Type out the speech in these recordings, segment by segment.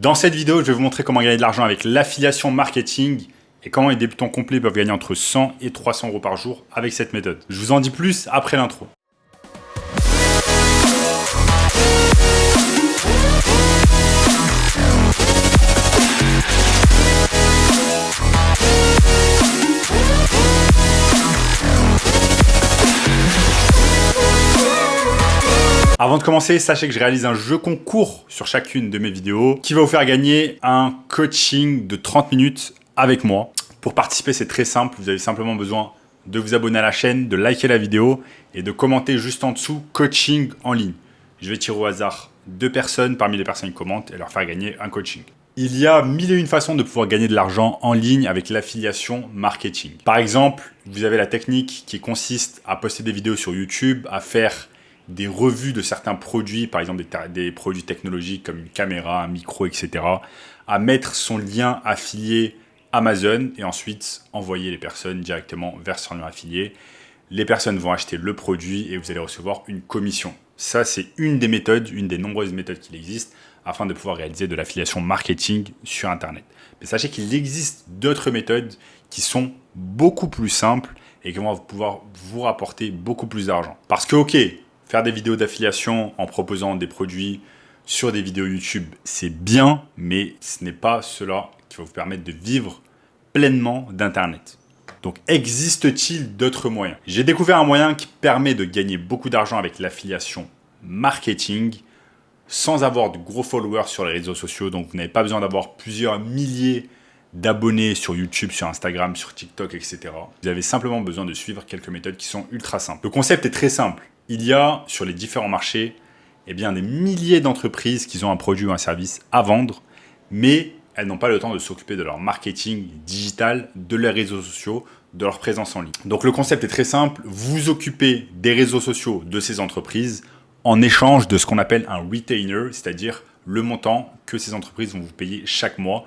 Dans cette vidéo, je vais vous montrer comment gagner de l'argent avec l'affiliation marketing et comment les débutants complets peuvent gagner entre 100 et 300 euros par jour avec cette méthode. Je vous en dis plus après l'intro. Avant de commencer, sachez que je réalise un jeu concours sur chacune de mes vidéos qui va vous faire gagner un coaching de 30 minutes avec moi. Pour participer, c'est très simple. Vous avez simplement besoin de vous abonner à la chaîne, de liker la vidéo et de commenter juste en dessous « coaching en ligne ». Je vais tirer au hasard 2 personnes parmi les personnes qui commentent et leur faire gagner un coaching. Il y a 1001 façons de pouvoir gagner de l'argent en ligne avec l'affiliation marketing. Par exemple, vous avez la technique qui consiste à poster des vidéos sur YouTube, à faire des revues de certains produits, par exemple des produits technologiques comme une caméra, un micro, etc. À mettre son lien affilié Amazon et ensuite envoyer les personnes directement vers son lien affilié. Les personnes vont acheter le produit et vous allez recevoir une commission. Ça, c'est une des méthodes, une des nombreuses méthodes qui existent afin de pouvoir réaliser de l'affiliation marketing sur Internet. Mais sachez qu'il existe d'autres méthodes qui sont beaucoup plus simples et qui vont pouvoir vous rapporter beaucoup plus d'argent. Parce que, ok, faire des vidéos d'affiliation en proposant des produits sur des vidéos YouTube, c'est bien, mais ce n'est pas cela qui va vous permettre de vivre pleinement d'Internet. Donc, existe-t-il d'autres moyens? J'ai découvert un moyen qui permet de gagner beaucoup d'argent avec l'affiliation marketing sans avoir de gros followers sur les réseaux sociaux. Donc, vous n'avez pas besoin d'avoir plusieurs milliers d'abonnés sur YouTube, sur Instagram, sur TikTok, etc. Vous avez simplement besoin de suivre quelques méthodes qui sont ultra simples. Le concept est très simple. Il y a sur les différents marchés des milliers d'entreprises qui ont un produit ou un service à vendre, mais elles n'ont pas le temps de s'occuper de leur marketing digital, de leurs réseaux sociaux, de leur présence en ligne. Donc le concept est très simple, vous occupez des réseaux sociaux de ces entreprises en échange de ce qu'on appelle un retainer, c'est-à-dire le montant que ces entreprises vont vous payer chaque mois,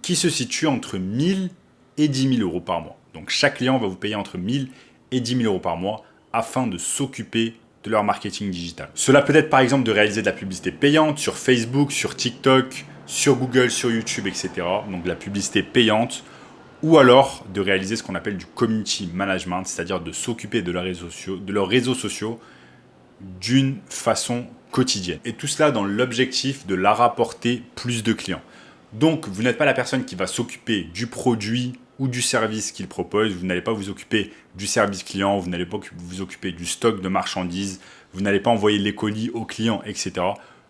qui se situe entre 1000 et 10 000 euros par mois. Donc chaque client va vous payer entre 1000 et 10 000 euros par mois afin de s'occuper de leur marketing digital. Cela peut être par exemple de réaliser de la publicité payante sur Facebook, sur TikTok, sur Google, sur YouTube, etc. Donc de la publicité payante, ou alors de réaliser ce qu'on appelle du community management, c'est-à-dire de s'occuper de leurs réseaux sociaux d'une façon quotidienne. Et tout cela dans l'objectif de leur rapporter plus de clients. Donc vous n'êtes pas la personne qui va s'occuper du produit ou du service qu'il propose, vous n'allez pas vous occuper du service client, vous n'allez pas vous occuper du stock de marchandises, vous n'allez pas envoyer les colis aux clients, etc.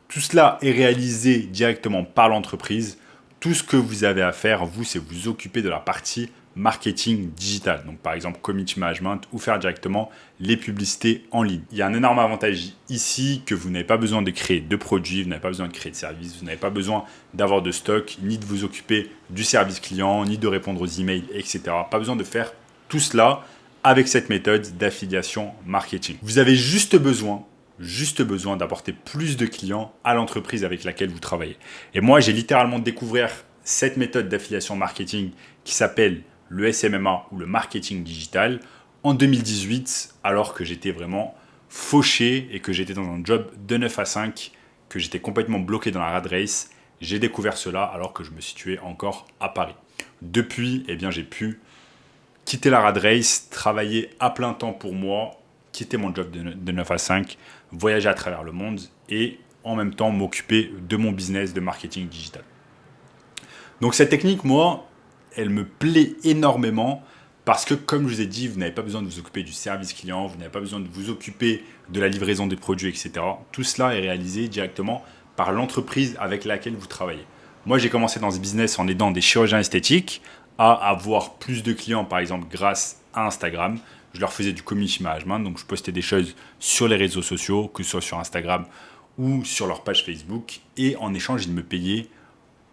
Tout cela est réalisé directement par l'entreprise. Tout ce que vous avez à faire, vous, c'est vous occuper de la partie marketing digital. Donc, par exemple, community management ou faire directement les publicités en ligne. Il y a un énorme avantage ici que vous n'avez pas besoin de créer de produits, vous n'avez pas besoin de créer de services, vous n'avez pas besoin d'avoir de stock, ni de vous occuper du service client, ni de répondre aux emails, etc. Pas besoin de faire tout cela avec cette méthode d'affiliation marketing. Vous avez juste besoin d'apporter plus de clients à l'entreprise avec laquelle vous travaillez. Et moi, j'ai littéralement découvert cette méthode d'affiliation marketing qui s'appelle le SMMA ou le marketing digital en 2018, alors que j'étais vraiment fauché et que j'étais dans un job de 9 à 5, que j'étais complètement bloqué dans la rat race. J'ai découvert cela alors que je me situais encore à Paris. Depuis, j'ai pu quitter la rat race, travailler à plein temps pour moi, quitter mon job de 9 à 5, voyager à travers le monde et en même temps m'occuper de mon business de marketing digital. Donc cette technique, moi, elle me plaît énormément parce que, comme je vous ai dit, vous n'avez pas besoin de vous occuper du service client, vous n'avez pas besoin de vous occuper de la livraison des produits, etc. Tout cela est réalisé directement par l'entreprise avec laquelle vous travaillez. Moi, j'ai commencé dans ce business en aidant des chirurgiens esthétiques à avoir plus de clients, par exemple, grâce à Instagram. Je leur faisais du community management, donc je postais des choses sur les réseaux sociaux, que ce soit sur Instagram ou sur leur page Facebook. Et en échange, ils me payaient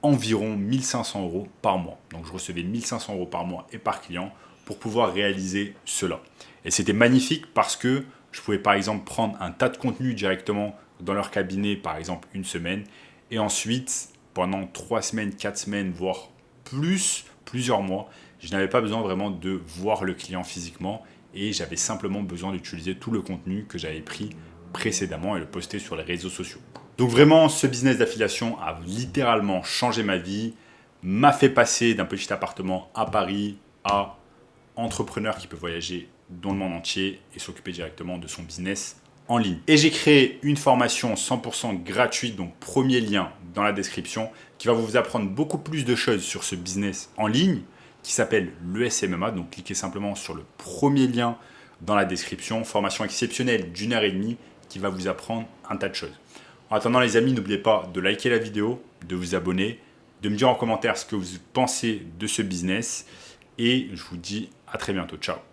environ 1500 euros par mois. Donc, je recevais 1500 euros par mois et par client pour pouvoir réaliser cela. Et c'était magnifique parce que je pouvais, par exemple, prendre un tas de contenu directement dans leur cabinet, par exemple, une semaine. Et ensuite, pendant 3 semaines, 4 semaines, voire plusieurs mois, je n'avais pas besoin vraiment de voir le client physiquement et j'avais simplement besoin d'utiliser tout le contenu que j'avais pris précédemment et le poster sur les réseaux sociaux. Donc vraiment, ce business d'affiliation a littéralement changé ma vie, m'a fait passer d'un petit appartement à Paris à entrepreneur qui peut voyager dans le monde entier et s'occuper directement de son business en ligne. Et j'ai créé une formation 100% gratuite, donc premier lien dans la description, qui va vous apprendre beaucoup plus de choses sur ce business en ligne qui s'appelle le SMMA. Donc cliquez simplement sur le premier lien dans la description. Formation exceptionnelle d'1 heure et demie qui va vous apprendre un tas de choses. En attendant les amis, n'oubliez pas de liker la vidéo, de vous abonner, de me dire en commentaire ce que vous pensez de ce business. Et je vous dis à très bientôt. Ciao.